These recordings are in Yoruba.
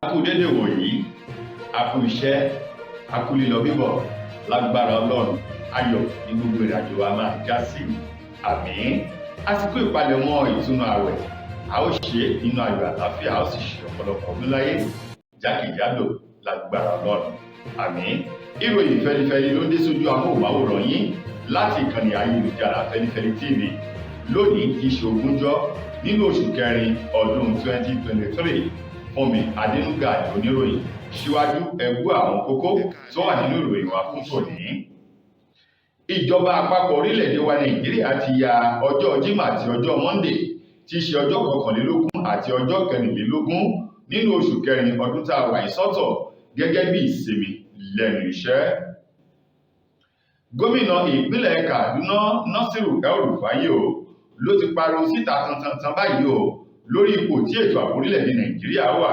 A kú dédé wòyí, a kú iṣẹ́, a kú lílọ bíbọ̀, lágbára Ọlọ́run, ayọ̀ ní gbogbo ìrìnàjò wa máa já sí. Àmín. Àsìkò ìpalẹ̀mọ́ ìtúnu àwẹ̀, a ó ṣe nínú ayọ̀ àlàáfíà, a ó sì ṣe ọ̀pọ̀lọpọ̀ ọdún láyé jákèjádò lágbára Ọlọ́run. Àmín. Ìròyìn fẹlifẹli ló dé sójú amóhùnmáwòrán yín láti ìkànnì ayélujára Feli-feli TV lónìí tí í ṣe ogúnjọ́ nínú oṣù kẹrin ọdún 2023. Fúnmi Adénúgà oníròyìn. Síwájú ẹ gbọ́ àwọn kókó tó wà nínú ìròyìn wa fún tòní. Ìjọba àpapọ̀ orílẹ̀-èdè wa Nàìjíríà ti ya ọjọ́ Jímọ̀ àti ọjọ́ Monday tí í ṣe ọjọ́ 21 àti ọjọ́ 24 nínú oṣù kẹrin ọdún tá a wà yìí sọ́tọ̀ gẹ́gẹ́ bí ìsinmi lẹ́nu iṣẹ́. Gómìnà ìpínlẹ̀ Kaduna El-Rufai ló ti pariwo síta tantantan báyìí lórí ipò tí ètò ààbò orílẹ̀-èdè Nàìjíríà wà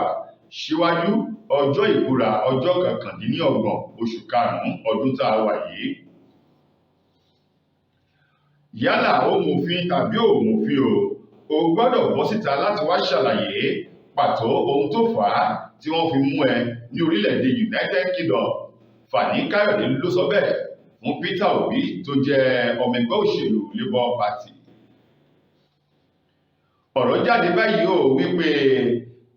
síwájú ọjọ́ ìbúra ọjọ́ 29 oṣù karùn-ún ọdún tá a wà yìí. Yálà ó mòfin tàbí ò mòfin o gbọ́dọ̀ bọ́ síta láti wá ṣàlàyé pàtó ohun tó fà á tí wọ́n fi mú ẹ ní orílẹ̀-èdè United Kingdom. Fani Káyọ̀dé ló sọ bẹ́ẹ̀ fún Peter Obi tó jẹ́ ọmọ ẹgbẹ́ òṣèlú Labour Party. Ọ̀rọ̀ jáde báyìí wípé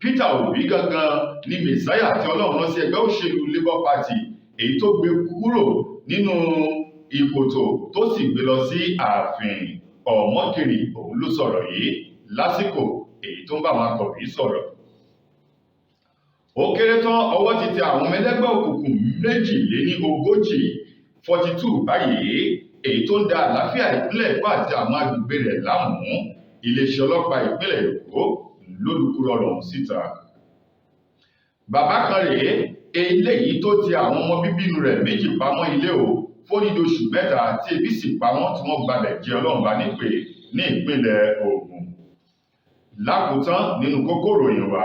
Peter Obi gangan ni mẹ̀sáyà tí Ọlọ́run rán sí ẹgbẹ́ òṣèlú Labour Party, èyí tó gbé kúrò nínú ìkòtò tó sì gbé lọ sí ààfin. Ọ̀mọ́kiri òun ló sọ̀rọ̀ yìí lásìkò èyí tó ń bá àwọn akọ̀wé sọ̀rọ̀. Ó kéré tán ọwọ́ ti tẹ àwọn ọmọ ẹlẹ́gbẹ́ òkùnkùn 42 42 báyìí, èyí tó ń da àlàáfíà ìpínlẹ̀ Èkó àti àwọn agbègbè rẹ̀ láàmú. Iléeṣẹ́ ọlọ́pàá ìpínlẹ̀ Èkó lólùkúrọ̀ ọ̀rọ̀ síta. Bàbá kan rèé eléyìí tó ti àwọn ọmọ bíbí inú rẹ̀ méjì pamọ́ ilé fódìdí oṣù mẹ́ta tí ebi sì pa wọ́n tí wọ́n gbalẹ̀ jẹ́ Ọlọ́run bá nípè ní ìpínlẹ̀ Ògùn. Lákòótán nínú kókó ìròyìn wa,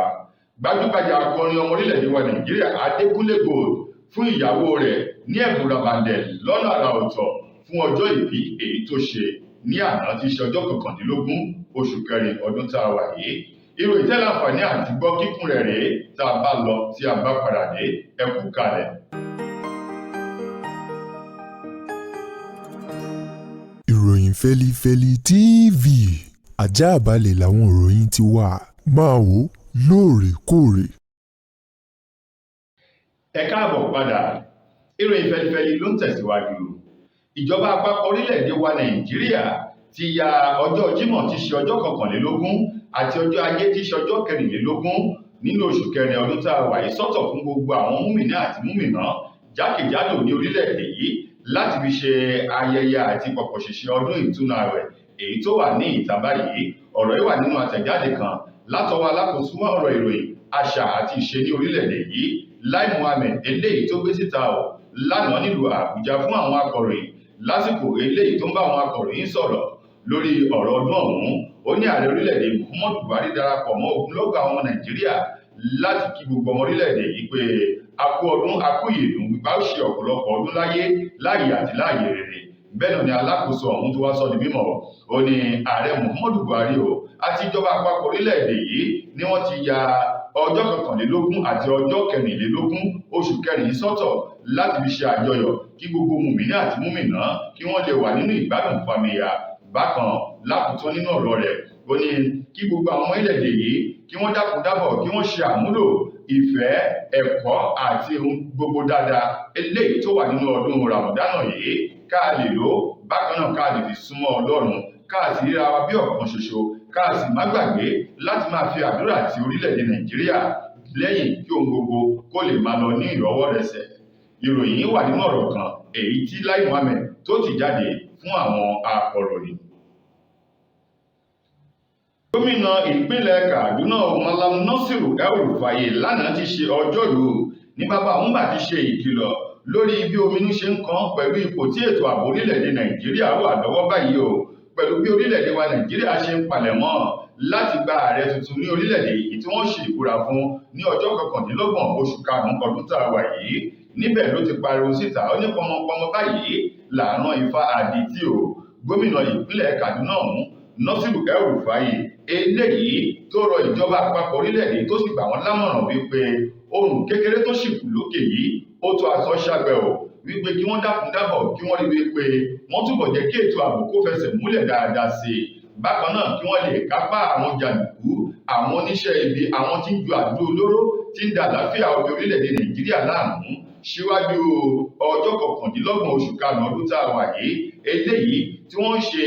gbajúgbajà akọrin ọmọ orílẹ̀-èdè wa Nàìjíríà Adékúnlé Gold fún ìyàwó rẹ̀ ní ẹ̀bùn ràbàndẹ̀ lọ́nà àrà ọ̀tọ̀ fún ọjọ́ ìbí èyí tó ṣe ní àná tí í ṣe ọjọ́ 19 oṣù kẹrin ọdún tá a wà yìí. Ìròyìn tẹ́ láǹfààní àti gbọ́ kíkún rẹ̀ rèé tá a bá lọ tí a bá padà dé. Ẹ kú kalẹ̀. Ìròyìn Feli-feli TV, àjààbálẹ̀ làwọn ìròyìn ti wà, máa wò lóòrèkóòrè. Ẹ káàbọ̀ padà. Ìròyìn Feli-feli ló ń tẹ̀síwájú. Ìjọba àpapọ̀ orílẹ̀-èdè wa Nàìjíríà ti ya ọjọ́ Jímọ̀ tí ṣe ọjọ́ 21 àti ọjọ́ Ajé tí ṣe ọjọ́ 24 nínú oṣù kẹrin ọdún tá a wà yìí sọ́tọ̀ fún gbogbo àwọn múmìnà àti múmìnà jákèjádò ní orílẹ̀-èdè yìí láti fi ṣe ayẹyẹ àti pọ̀pọ̀ ṣìnṣìn ọdún ìtúnu ààwẹ̀ èyí tó wà ní ìta báyìí. Ọ̀rọ̀ yìí wà nínú àtẹ̀jáde kan látọwọ́ alákòóso ọ̀rọ̀ ìròyìn, àṣà àti ìṣe ní orílẹ̀-èdè yìí Lai Mohammed eléyìí tó gbé síta lánàá nílùú Àbújá fún àwọn akọ̀ròyìn lásìkò eléyìí tó ń bá àwọn akọ̀ròyìn sọ̀rọ̀ lórí ọ̀rọ̀ ọdún ọ̀hún. Ó ní ààrẹ orílẹ̀-èdè Muhammadu Buhari darapọ̀ mọ́ ogunlọ́gọ̀ àwọn Nàìjíríà láti kí gbogbo ọmọ orílẹ̀-èdè yìí pé a kú ọdún a kú ìyèdùn wípé ó ṣe ọ̀pọ̀lọpọ̀ ọdún láyé láàyè àti láàyè rere. Bẹ́ẹ̀ náà ni alákòóso ọ̀hún tó wá sọ di mímọ̀. Ó ní ààrẹ Muhammadu Buhari àti ìjọba àpapọ̀ orílẹ̀-èdè yìí ni wọ́n ti ya ọjọ́ 21 àti ọjọ́ 24 oṣù kẹrin sọ́tọ̀ láti fi ṣe àjọyọ̀ kí gbogbo mùmínà àti múmìnà kí wọ́n lè wà nínú ìgbádùn fàmìyà. Bákan lákòótán nínú ọ̀rọ̀ rẹ̀, ó ní kí gbogbo àwọn ọmọ orílẹ̀-èdè yìí kí wọ́n dákun dábọ̀ kí wọ́n ṣe àmúlò ìfẹ́, ẹ̀kọ́ àti ohun gbogbo dáadáa eléyìí tó wà nínú ọdún Ràmọ̀dánà yìí ká lè lò. Bákan náà ká lè fi súnmọ́ Ọlọ́run, ká sì ríra wa bí ọ̀kan ṣoṣo, ká sì má gbàgbé láti máa fi àdúrà ti orílẹ̀-èdè Nàìjíríà lẹ́yìn kí ohun gbogbo kó lè máa lọ ní ìrọwọ́rẹsẹ̀. Ìròyìn yìí wà nínú ọ̀rọ̀ kan èyí tí Lai Mohammed tó ti jáde fún àwọn akọ̀ròyìn. Gómìnà ìpínlẹ̀ Kaduna Malam El-Rufai lánàá ti ṣe ọjọ́rú ní bàbá òun bá ti ṣe ìkìlọ̀ lórí bí ominú ṣe ń kan pẹ̀lú ipò tí ètò ààbò orílẹ̀-èdè Nàìjíríà wà lọ́wọ́ báyìí pẹ̀lú bí orílẹ̀-èdè wa Nàìjíríà ṣe ń palẹ̀mọ́ láti gba ààrẹ tuntun ní orílẹ̀-èdè yìí tí wọ́n ṣe ìbúra fún ní ọjọ́ 29 oṣù karùn-ún ọdún tá a wà yìí. Níbẹ̀ ló ti pariwo síta, ó ní pọmọpọmọ báyìí làárọ̀ ifá àdìtì Gómìnà ìpínlẹ̀ Kaduna ọ̀hún Nasiru El-Rufai eléyìí tó rọ ìjọba àpapọ̀ orílẹ̀-èdè tó sì gbà wọ́n lámọ̀ràn wípé ohun kékeré tó sì kù lókè yìí ó tó aṣọ ṣàgbẹ̀ ò wípé kí wọ́n dákun dábọ̀ kí wọ́n rí wípé wọ́n túbọ̀ jẹ́ kí ètò ààbò kó fẹsẹ̀ múlẹ̀ dáadáa sí i bákan náà kí wọ́n lè kápá àwọn jàǹdùkú àwọn oníṣẹ́ ibi àwọn tí ń ju àdó olóró tí ń da àlàáfíà orílẹ̀-èdè Nàìjíríà láàmú síwájú ọjọ́ 29 oṣù karùn-ún ọdún tá a wà yìí eléyìí tí wọ́n ń ṣe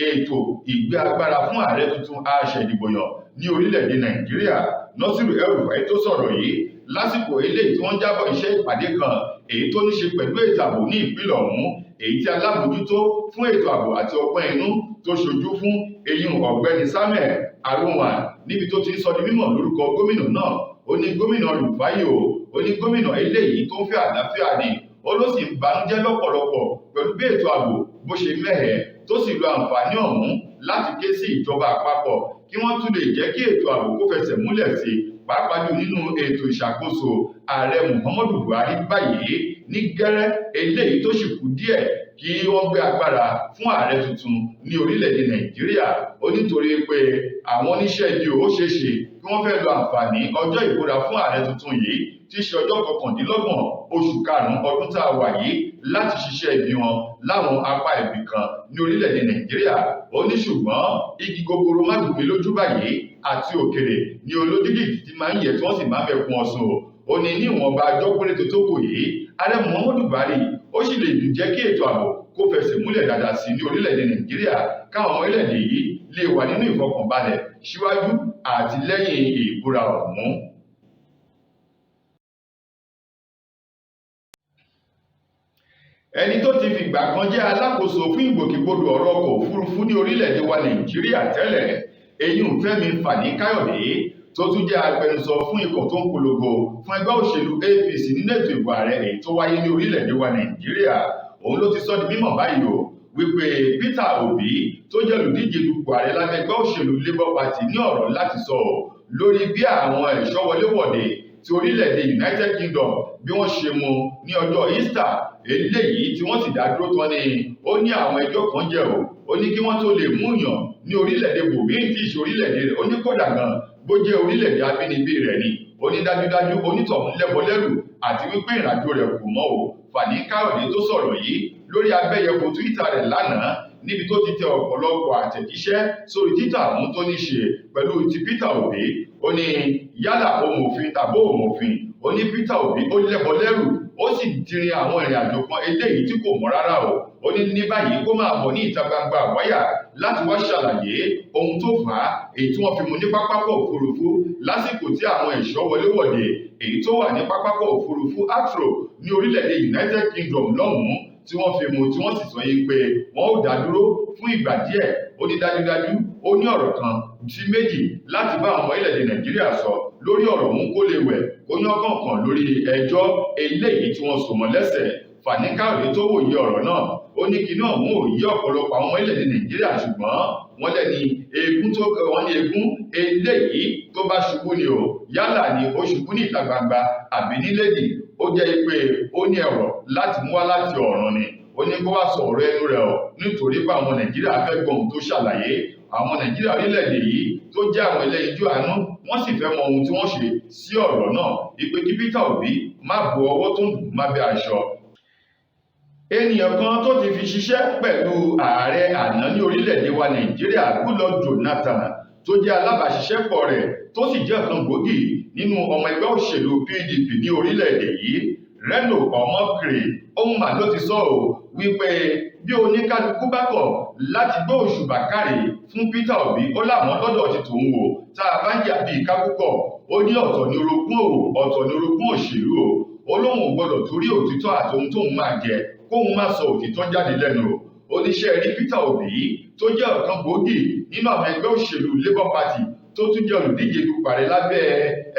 ètò ìgbé agbára fún ààrẹ tuntun aṣèdìbòyàn ní orílẹ̀-èdè Nàìjíríà. Nasiru El-Rufai tó sọ̀rọ̀ yìí lásìkò eléyìí tí wọ́n jábọ̀ iṣẹ́ ìpàdé kan èyí tó ní ṣe pẹ̀lú ètò ààbò ní ìpínlẹ̀ ọ̀hún èyí tí alábòójútó fún ètò ààbò àti ọgbọ́n inú tó ṣojú fún eyín ọ̀gbẹ́ni Samuel Arowan níbi tó ti ń sọ di mímọ̀ lórúkọ gómìnà náà ó ní gómìnà Rufai ó ní gómìnà eléyìí tó ń fẹ́ àlàáfíà ni ó ló sì ń banújẹ́ lọ́pọ̀lọpọ̀ pẹ̀lú bí ètò ààbò bó ṣe mẹ́hẹ̀ tó sì lo àǹfààní ọ̀hún láti ké sí ìjọba àpapọ̀ kí wọ́n tún lè jẹ́ kí ètò ààbò kó fẹsẹ̀ múlẹ̀ sí pàápàá jù nínú ètò ìṣàkóso ààrẹ Muhammadu Buhari báyìí ní gẹ́rẹ́ eléyìí tó sì kù díẹ̀ kí wọ́n gbé agbára fún ààrẹ tuntun ní orílẹ̀-èdè Nàìjíríà ó nítorí pé àwọn oníṣẹ́ ibi ó ṣeéṣe kí wọ́n fẹ́ lo àǹfààní ọjọ́ ìbúra fún ààrẹ tuntun yìí tí í ṣe ọjọ́ 29 oṣù karùn-ún ọdún tá a wà yìí láti ṣiṣẹ́ ibi wọn láwọn apá ibì kan ní orílẹ̀-èdè Nàìjíríà ó ní ṣùgbọ́n igi gogoro má gùn mí lójú báyìí àti òkèrè ní olódìdí tí máa ń yẹ tí wọ́n sì máa ń bẹ̀ kún ọ̀sùn ó ní ní ìwọ̀nba ọjọ́ péréte tó kù yìí ààrẹ Muhammadu Buhari ó sì lè jẹ́ kí ètò ààbò kó fẹsẹ̀ múlẹ̀ dáadáa sí ní orílẹ̀-èdè Nàìjíríà káwọn ọmọ orílẹ̀-èdè yìí lè wà nínú ìfọkànbalẹ̀ síwájú àti lẹ́yìn ìbúra ọ̀hún. ẹni tó ti fìgbà kan jẹ́ alákòóso fún ìgbòkègbodò ọ̀rọ̀ ọkọ̀ òfurufú ní orílẹ̀-èdè wa Nàìjíríà tẹ́lẹ̀ eyín Fẹ́mi-Fani-Káyọ̀dé tó tún jẹ́ agbẹnusọ fún ikọ̀ tó ń polongo fún ẹgbẹ́ òṣèlú APC nínú ètò ìbò ààrẹ èyí tó wáyé ní orílẹ̀-èdè wa Nàìjíríà òun ló ti sọ di mímọ̀ báyìí o wípé Peter Obi tó jẹ́ olùdíje dupò ààrẹ lábẹ́ ẹgbẹ́ òṣèlú Labour Party ní ọ̀rọ̀ láti sọ lórí bí àwọn ẹ̀ṣọ́ wọléwọ̀de ti orílẹ̀-èdè United Kingdom bí wọ́n ṣe mú ní ọjọ́ Easter eléyìí tí wọ́n sì dá dúró tán ni ó ní àwọn ẹjọ́ kan jẹ́ ó ní kí wọ́n tó lè mú yàn ní orílẹ̀-èdè bòmíì tí ìṣe orílẹ̀-èdè rẹ̀ ó ní kódà gan bó jẹ́ orílẹ̀-èdè abínibí rẹ̀ ni ó ní dájúdájú onítọ̀hún lẹ́bọ lẹ́rù àti wípé ìrìnàjò rẹ̀ kò mọ́ Fani-Káyọ̀dé tó sọ̀rọ̀ yìí lórí abẹ́yẹfò Twitter rẹ̀ lánàá níbi tó ti tẹ ọ̀pọ̀lọpọ̀ àtẹ̀jíṣẹ́ sórí Twitter àwọn tó ní ṣe pẹ̀lú ti Peter Obi ó ní yálà òmòfin tàbí òmòfin ó ní Peter Obi ó lẹ́bọ lẹ́rù ó sì tirin àwọn ìrìnàjò kan eléyìí tí kò mọ́ rárá ó ní báyìí kó máa bọ̀ ní ìta gbangba àwáyà láti wá ṣàlàyé ohun tó fà á èyí tí wọ́n fi mú ní pápákọ̀ òfurufú lásìkò tí àwọn ẹ̀ṣọ́ wọléwọ̀de èyí tó wà ní pápákọ̀ òfurufú Heathrow ní orílẹ̀-èdè United Kingdom lọ́hùn-ún tí wọ́n fi mú tí wọ́n sì sọ yìí pé wọ́n ó dá dúró fún ìgbà díẹ̀ ó ní dájúdájú ó ní ọ̀rọ̀ kan sí méjì láti bá àwọn orílẹ̀-èdè Nàìjíríà sọ lórí ọ̀rọ̀ òun kó lè wẹ̀ kó yán kọ̀ọ̀kan lórí ẹjọ́ eléyìí tí wọ́n so mọ́ lẹ́sẹ̀ Fani-Káyọ̀dé tó wòye ọ̀rọ̀ náà ó ní kíní ọ̀hún ò yí ọ̀pọ̀lọpọ̀ àwọn orílẹ̀-èdè Nàìjíríà ṣùgbọ́n wọ́n lẹ́ni eégún eléyìí tó bá ṣubú ni yálà ni ó ṣubú ní ìta gbangba àbí nílédì ó jẹ́ pé ó ní ọ̀rọ̀ láti mú wá láti ọ̀run ni ó ní kó wá sọ ọ̀rọ̀ ẹnu rẹ̀ nítorí pé àwọn Nàìjíríà fẹ́ gbọ́ ohun tó ṣàlàyé àwọn Nàìjíríà orílẹ̀-èdè yìí tó jẹ́ àwọn ẹlẹ́yinjú àánú wọ́n sì fẹ́ mọ ohun tí wọ́n ṣe sí ọ̀rọ̀ náà ìpè kí Peter Obi má bo ọwọ́ tó ń dùn má bẹ́ aṣọ. ènìyàn kan tó ti fi ṣiṣẹ́ pẹ̀lú ààrẹ àná ní orílẹ̀-èdè wa Nàìjíríà Goodluck Jonathan tó jẹ́ alábàáṣiṣẹ́pọ̀ rẹ̀ tó sì jẹ́ ọ̀kan gbòógì nínú ọmọ ẹgbẹ́ òṣèlú PDP ní orílẹ̀-èdè yìí Reno Omokri ohun mà ló ti sọ wípé bí oníkálukú bá kọ̀ láti gbé òṣùbà káre fún Peter Obi ó láwọn lọ́dọ̀ ti tòun tá a bá ń jà bíi kákúkọ̀ ó ní ọ̀tọ̀ ní orogún ọ̀tọ̀ ní orogún òṣèlú ó lóun ò gbọdọ̀ torí òtítọ́ àti ohun tóun máa jẹ kóun má sọ òtítọ́ jáde lẹ́nu oníṣẹ́ rí Peter Obi tó jẹ́ ọ̀kan gbòógì nínú àwọn ẹgbẹ́ òṣèlú Labour Party tó tún jẹ́ olùdíje dupò ààrẹ lábẹ́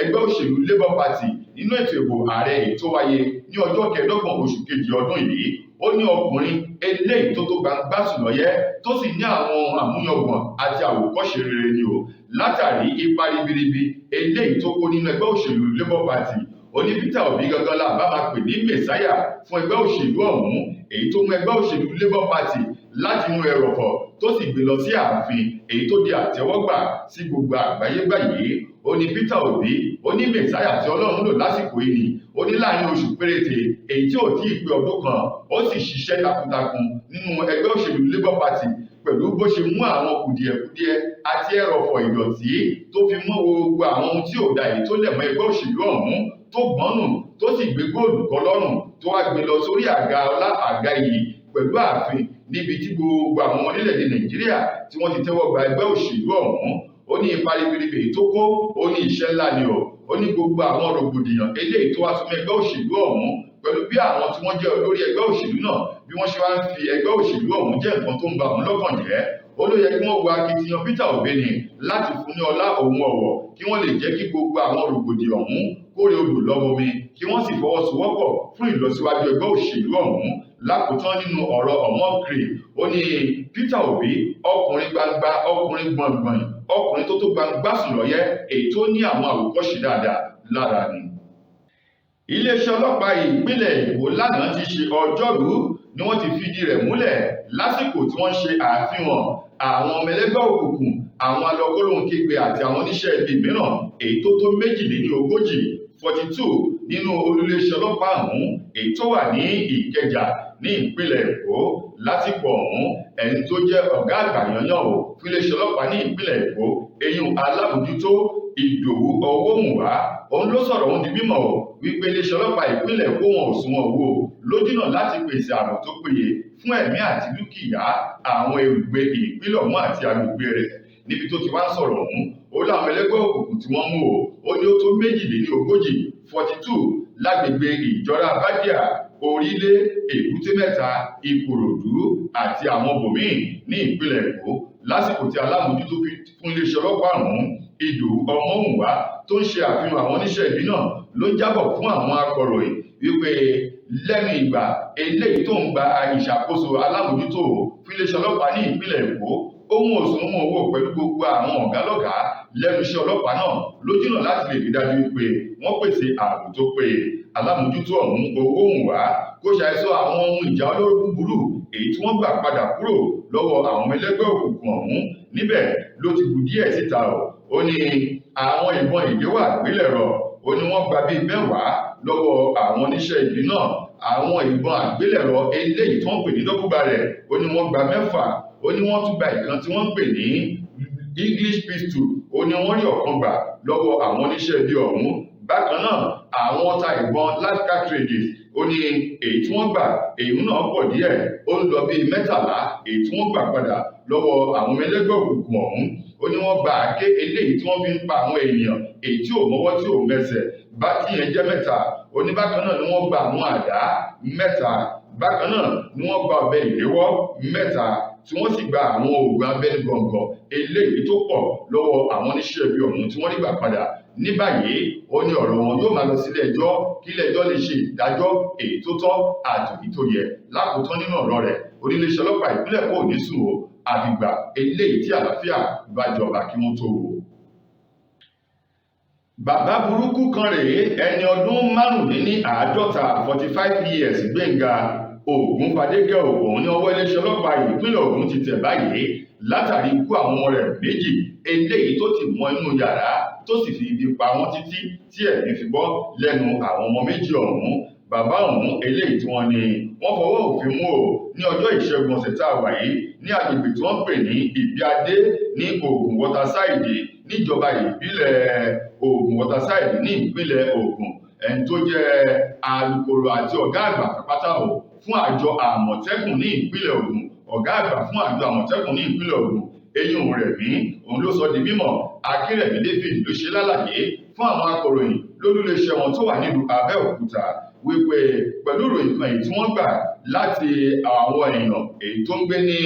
ẹgbẹ́ òṣèlú Labour Party nínú ètò ìbò ààrẹ èyí tó wáyé ní ọjọ́ 25 oṣù kejì ọdún yìí ó ní ọkùnrin eléyìí tó gbangba sùn lọ́yẹ́ tó sì ní àwọn àmúyangàn àti àwòkọ́ṣe rere ni látàrí ipa ribiribi eléyìí tó kó nínú ẹgbẹ́ òṣèlú Labour Party ó ní Peter Obi gangan la bá máa pè ní mẹ̀sáyà fún ẹgbẹ́ òṣèlú ọ̀hún èyí tó mú ẹgbẹ́ òṣèlú Labour Party láti inú ẹrọ̀fọ̀ tó sì gbé lọ sí ààfin èyí tó di àtẹ́wọ́gbà sí gbogbo àgbáyé báyìí. Ó ní Peter Obi ó ní mẹ̀sáyà tí Ọlọ́run lò lásìkò yìí ni ó ní láàrin oṣù péréte èyí tí ò tí ì pé ọdún kan ó sì ṣiṣẹ́ takuntakun nínú ẹgbẹ́ òṣèlú Labour Party pẹ̀lú bó ṣe mú àwọn kùdìẹ̀kudiẹ àti ẹrọ̀fọ̀ ìdọ̀tí tó fi mọ́ gbogbo àwọn ohun tí ò da èyí tó lẹ̀ mọ́ ẹgbẹ́ òṣèlú ọ̀hún tó gbọ́nù tó sì gbé góòlù kọ́ lọ́rùn tó wá gbé lọ sórí àga ọlá àga iyì pẹ̀lú ààfin níbi tí gbogbo àwọn ọmọ orílẹ̀-èdè Nàìjíríà tí wọ́n ti tẹ́wọ́ gba ẹgbẹ́ òṣèlú ọ̀hún. Ó ní ipa ribiribi tó kó, ó ní iṣẹ́ ńlá ni ó ní gbogbo àwọn rògbòdìyàn eléyìí tó wá súnmọ́ ẹgbẹ́ òṣèlú ọ̀hún pẹ̀lú bí àwọn tí wọ́n jẹ́ olórí ẹgbẹ́ òṣèlú náà bí wọ́n ṣe wá ń fi ẹgbẹ́ òṣèlú ọ̀hún jẹ́ nǹkan tó ń ba òun lọ́kàn jẹ́. Ó ló yẹ kí wọ́n wo akitiyan Peter Obi ni láti fún ní ọlá òun ọ̀wọ̀ kí wọ́n lè jẹ́ kí gbogbo àwọn rògbòdìyàn ọ̀hún kórè odò lọ́wọ́ mi kí wọ́n sì fọwọ́sowọ́pọ̀ fún ìlọsíwájú ẹgbẹ́ òṣèlú ọ̀hún. Lákòótán nínú ọ̀rọ̀ ọmọkiri ó ní Peter Obi ọkùnrin gbangba ọkùnrin gbọ̀ngbọ̀n ọkùnrin tó gbangba sùn lọ́yẹ́ èyí tó ní àwọn àwòkọ́ṣe dáadáa lára ni. Iléeṣẹ́ ọlọ́pàá ìpínlẹ̀ Èkó lánàá ti ṣe ọjọ́rú ni wọ́n ti fìdí rẹ̀ múlẹ̀ lásìkò tí wọ́n ṣe àfihàn àwọn ọmọ ẹlẹ́gbẹ́ òkùnkùn àwọn alọ́kọ́lóhunkígbe àti àwọn oníṣẹ́ ibi mìíràn èyí tó tó 42 nínú olúléeṣẹ́ ọlọ́pàá ọ̀hún èyí tó wà ní Ìkẹjà ní ìpínlẹ̀ Èkó. Lásìkò ọ̀hún ẹni tó jẹ́ ọ̀gá àgbà yanyan fún iléeṣẹ́ ọlọ́pàá ní ìpínlẹ̀ Èkó eyín alábòjútó Ìdòwú Ọwọ́mùwá òun ló sọ̀rọ̀ òun di mímọ̀ wípé iléeṣẹ́ ọlọ́pàá ìpínlẹ̀ Èkó wọn ò sunwọ̀n wò lójúnà láti pèsè ààbò tó péye fún ẹ̀mí àti dúkìá àwọn olùgbé ìpínlẹ̀ ọ̀hún àti agbègbè rẹ̀. Níbi tó ti wá sọ̀rọ̀ ọ̀hún ó láwọn ẹlẹ́gbẹ́ òkùnkùn tí wọ́n mú ó ní ó tó 42 lágbègbè ìjọra bádíà Orílẹ̀, Èbúté Mẹ́ta, Ìkòròdú àti àwọn bòmíì ní ìpínlẹ̀ Èkó. Lásìkò tí alámòjútó fún iléeṣẹ́ ọlọ́pàá ọ̀hún Ìdòwú Ọmọwùnwá tó ń ṣe àfihàn àwọn oníṣẹ́ ibi náà ló jábọ̀ fún àwọn akọ̀ròyìn wípé lẹ́nu ìgbà eléyìí tó ń gba ìṣàkóso alámòjútó fún iléeṣẹ́ ọlọ́pàá ní ìpínlẹ̀ Èkó ohun òsùnwọ̀n owó pẹ̀lú gbogbo àwọn ọ̀gá lẹ́nu iṣẹ́ ọlọ́pàá náà lójúnà láti lè rí dájú pé wọ́n pèsè ààbò tó péye. Alámòjútó ọ̀hún Owóhùnwá kò ṣàìsọ àwọn ohun ìjà olóró búburú èyí tí wọ́n gbà padà kúrò lọ́wọ́ àwọn ọmọ ẹlẹ́gbẹ́ òkùnkùn ọ̀hún. Níbẹ̀ ló ti bù díẹ̀ síta ó ní àwọn ìbọn ìléwọ́ àgbélẹ̀rọ ó ní wọ́n gba bíi 10 lọ́wọ́ àwọn oníṣẹ́ ibi náà. Àwọn ìbọn àgbélẹ̀rọ eléyìí tí wọ́n pè ní dọ́kúbarẹ̀ ó ní wọ́n gba 6 ó ní wọ́n tún gba ìkan tí wọ́n pè ní English pistol ó ní wọ́n rí ọ̀kan gbà lọ́wọ́ àwọn oníṣẹ́ ibi ọ̀hún. Bákan náà àwọn ọta ìbọn life cartridges ó ní èyí tí wọ́n gbà èyí náà pọ̀ díẹ̀ ó ń lọ bíi 13 èyí tí wọ́n gbà padà lọ́wọ́ àwọn ẹlẹ́gbẹ́ òkùnkùn ọ̀hún. Ó ní wọ́n gba àáké eléyìí tí wọ́n fi ń pa àwọn ènìyàn èyí tí ò mọ́wọ́ tí ò mẹsẹ̀ bá tí yẹn jẹ́ 7. Ó ní bákan náà ni wọ́n gba àwọn àdá 7. Bákan náà ni wọ́n gba ọ̀bẹ ìléwọ́ 7 tí wọ́n sì gba àwọn oògùn abẹ́nú gọ̀ǹgọ̀ eléyìí tó pọ̀ lọ́wọ́ àwọn oníṣẹ́ ibi ọ̀hún tí wọ́n rí gbà padà. Ní báyìí ó ní ọ̀rọ̀ wọn yóò máa lọ sílé ẹjọ́ kí ilé ẹjọ́ lè ṣe ìdájọ́ èyí tó tọ́ àti èyí tó yẹ. Lákòótán nínú ọ̀rọ̀ rẹ̀ oníléeṣẹ́ ọlọ́pàá ìpínlẹ̀ Èkó ní sùn àfìgbà eléyìí tí àlàáfíà bá jọba kí wọ́n tó wò. Bàbá burúkú kan rèé ẹni ọdún 45 45 years Gbénga Ògúnfadégẹ̀ òun ní ọwọ́ iléeṣẹ́ ọlọ́pàá ìpínlẹ̀ Ògùn ti tẹ̀ báyìí látàrí ikú àwọn ọmọ rẹ̀ méjì eléyìí tó ti mọ inú yàrá tó sì fi ibi pa wọ́n títí tí ẹ̀mí fi bọ́ lẹ́nu àwọn ọmọ méjì ọ̀hún. Bàbá ọ̀hún eléyìí tí wọ́n ní wọ́n fọwọ́ òfin mú ní ọjọ́ ìṣẹ́gun ọ̀sẹ̀ tá a wà yìí ní agbègbè tí wọ́n pè ní Ìbíadé ní Ògùn Waterside níjọba ìbílẹ̀ Ògùn Waterside ní ìpínlẹ̀ Ògùn. Ẹni tó jẹ́ alukoro àti ọ̀gá àgbà pátá fún àjọ Àmọ̀tẹ́kùn ní ìpínlẹ̀ Ògùn ọ̀gá àgbà fún àjọ Àmọ̀tẹ́kùn ní ìpínlẹ̀ Ògùn eyín Rẹ̀mí òun ló sọ di mímọ̀. Akínrẹ̀mí David ló ṣe lálàyé fún àwọn akọ̀ròyìn lólúléeṣẹ́ wọn tó wà nílùú Abẹ́òkúta wípé pẹ̀lú ìròyìn kan èyí tí wọ́n gbà láti àwọn èèyàn èyí tó ń gbé ní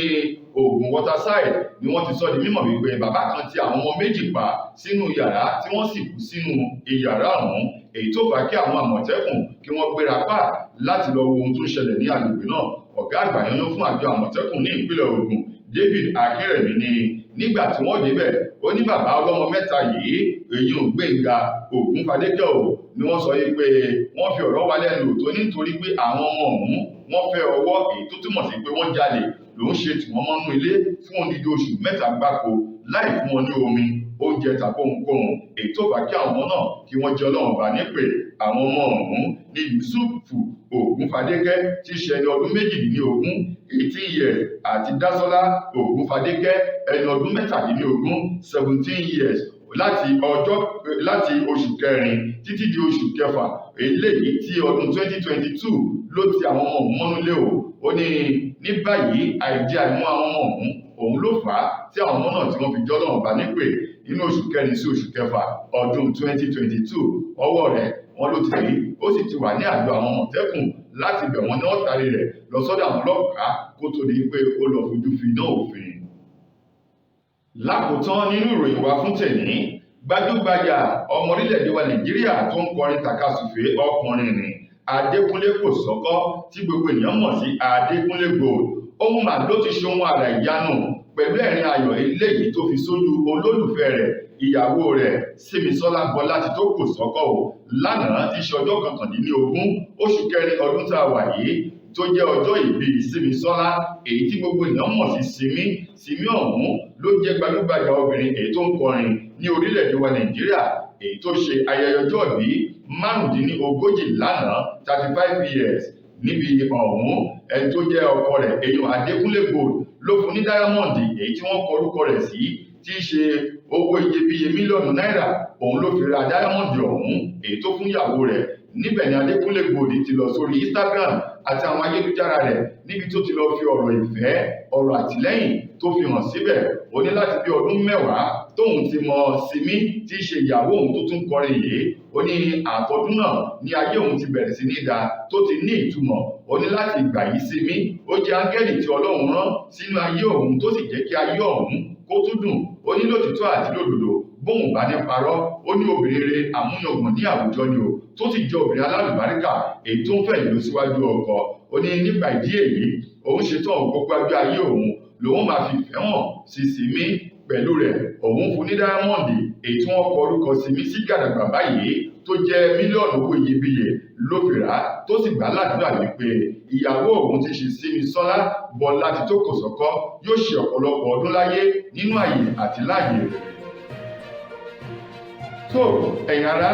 Ògùn Waterside ni wọ́n ti sọ di mímọ̀ wípé bàbá kan ti àwọn ọmọ méjì pa sínú yàrá tí wọ́n sì kú sínú ìyàrá ọ̀hún èyí tó fà kí àwọn Àmọ̀tẹ́kùn kí wọ́n gbéra pa láti lọ wo ohun tó ń ṣẹlẹ̀ ní agbègbè náà. Ọ̀gá àgbà yanyan fún àjọ Àmọ̀tẹ́kùn ní ìpínlẹ̀ Ògùn David Akínrẹ̀mí ní nígbà tí wọ́n débẹ̀ ó ní bàbá ọlọ́mọ mẹ́ta yìí èyí ò Gbénga Ògúnfadékẹ́ ò ni wọ́n sọ yìí pé wọ́n fi ọ̀rọ̀ wá lẹ́nu tó nítorí pé àwọn ọmọ ọ̀hún wọ́n fẹ́ ọwọ́ èyí tó túmọ̀ sí pé wọ́n jalè lòún ṣe tì wọ́n mọ́nú ilé fún odidi oṣù mẹ́ta gbáko láì fún wọn ní omi oúnjẹ tàbí ohunkóhun èyí tó fà kí àwọn ọmọ náà kí wọ́n jẹ́ Ọlọ́run bá nípè. Àwọn ọmọ ọ̀hún ní Yusufu Ògúnfadékẹ́ tí í ṣe ẹni ọdún 18 18 years àti Dásọ́lá Ògúnfadékẹ́ ẹni ọdún 17 17 years láti oṣù kẹrin títí di oṣù kẹfà eléyìí tí ọdún 2022 ló ti àwọn ọmọ ọ̀hún mọ́núlé o. Ó ní báyìí àìjẹ àìmú àwọn ọmọ ọ̀hún òun ló fà á tí àwọn ọmọ náà tí wọ́n fi jẹ́ Ọlọ́run bá nípè nínú oṣù kẹrin sí oṣù kẹfà ọdún 2022. ọwọ́ rẹ̀ wọ́n ló ti rí ó sì ti wà ní àjọ àwọn Àmọ̀tẹ́kùn láti bẹ̀ wọ́n ní wọ́n tarí rẹ̀ lọ sọ́dọ̀ àwọn ọlọ́pàá kó tó di pé ó lọ fojú fi iná òfin. Lákòótán nínú ìròyìn wa fún tẹ̀ní, gbajúgbajà ọmọ orílẹ̀-èdè wa Nàìjíríà tó ń kọrin tàkasùfé ọkùnrin ni Adékúnlé Kòsọ́kọ́ tí gbogbo ènìyàn mọ̀ sí Adékúnlé Gold. Ohun mà ló ti ṣe ohun àrà ìyanu pẹ̀lú ẹ̀rín ayọ̀ eléyìí tó fi sójú olólùfẹ́ rẹ̀ ìyàwó rẹ̀ Símisọ́lá Bọ́látitó Kòsọ́kọ́ o lánàá tí ṣe ọjọ́ 19 oṣù kẹrin ọdún tá a wà yìí tó jẹ́ ọjọ́ ìbí Símisọ́lá èyí tí gbogbo ènìyàn mọ̀ sí Simi ọ̀hún ló jẹ́ gbajúgbajà obìnrin èyí tó ń kọrin ní orílẹ̀-èdè wa Nàìjíríà èyí tó ṣe ayẹyẹ ọjọ́ ìbí 45 lánàá 35 years níbi ọ̀hún. Ẹni tó jẹ́ ọkọ rẹ̀ èèyàn Adékúnlé Gold ló fún ní dáyámọ́ǹdì èyí tí wọ́n kọ orúkọ rẹ̀ sí tí í ṣe owó iyebíye mílíọ̀nù náírà. Òun ló fi ra dáyámọ́ǹdì ọ̀hún èyí tó fún ìyàwó rẹ̀. Níbẹ̀ ni Adékúnlé Gold ti lọ sórí Instagram àti àwọn ayélujára rẹ̀ níbi tó ti lọ fi ọ̀rọ̀ ìfẹ́ ọ̀rọ̀ àtìlẹ́yìn tó fi hàn síbẹ̀. Ó ní láti bí ọdún 10 tóun ti mọ Simi tí í ṣe ìyàwó òun tó tún kọrin yìí. Ó ní àtọ́dún náà ní ayé òun ti bẹ̀rẹ̀ sí ní da tó ti ní ìtumọ̀. Ó ní láti ìgbà yìí Simi ó jẹ́ áńgẹ́lì tí Ọlọ́run rán sínú ayé òun tó sì jẹ́ kí ayé ọ̀hún kó tún dùn. Ó ní lótìtọ́ àti lódodo bóun bá ní parọ́ ó ní obìnrin rere àmúyangàn ní àwùjọ ni o tó sì jẹ́ obìnrin alálùbáríkà èyí tó ń fẹ́ ìlú síwájú ọkọ. Ó ní nípa ìdí èyí òun ṣetán gbogbo ọjọ́ ayé òun lòun máa fi fẹ́ hàn sí Simi pẹ̀lú rẹ̀. Òun fún ní dáyámọ́ǹdì èyí tí wọ́n kọ orúkọ Simi sí gàdàgbà báyìí tó jẹ́ mílíọ̀nù owó iyebíye ló fi rà á tó sì gbà ládùúrà wípé ìyàwó òun ti ṣe Símisọ́lá Bọ́látitó Kòsọ́kọ́ yóò ṣe ọ̀pọ̀lọpọ̀ ọdún láyé nínú àyè àti láàyè rẹ̀. tó ẹ̀yin ará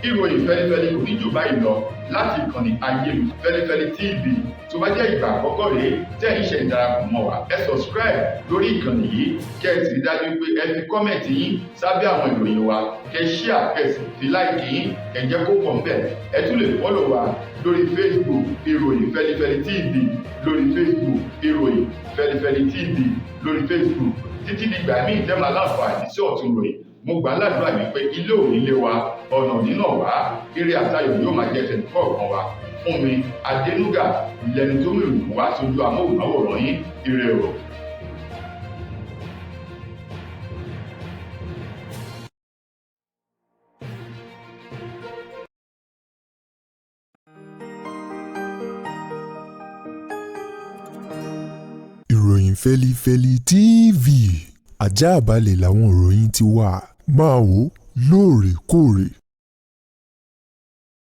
ìròyìn fẹ́lifẹ́li kò ní jù báyìí lọ láti ìkànnì ayélujára Feli-feli TV. tó bá jẹ́ ìgbà àkọ́kọ́ rèé tẹ́ ẹ̀ ń ṣe ìdarapọ̀ mọ́ wa ẹ subscribe lórí ìkànnì yìí kẹ́ ẹ sì rí dájú pé ẹ fi kọ́mẹ̀ntì yín sábẹ́ àwọn ìròyìn wa kẹ́ share kẹ́ sì fi láìkì yín kẹ́ jẹ́ kó pọ̀ ńbẹ̀. Ẹ tún lè follow wa lórí Facebook ìròyìn Feli-feli TV lórí Facebook ìròyìn Feli-feli TV lórí Facebook. títí dìgbà míì tẹ́ máa láǹfààní sí ọ̀tún ròyìn. Mo gbà ládùúrà wípé ilé ò ní lé wa ọ̀nà nínà wá ire àtayọ̀ yóò máa jẹ́ tẹnìkọ̀ọ̀kan wa. Fún mi Adénúgà lẹni tó mú ìròyìn wá sójú amóhùnmáwòrán yín ire o. Ìròyìn Feli-feli TV àjààbálẹ̀ làwọn ìròyìn ti wà máa wò lóòrèkóòrè.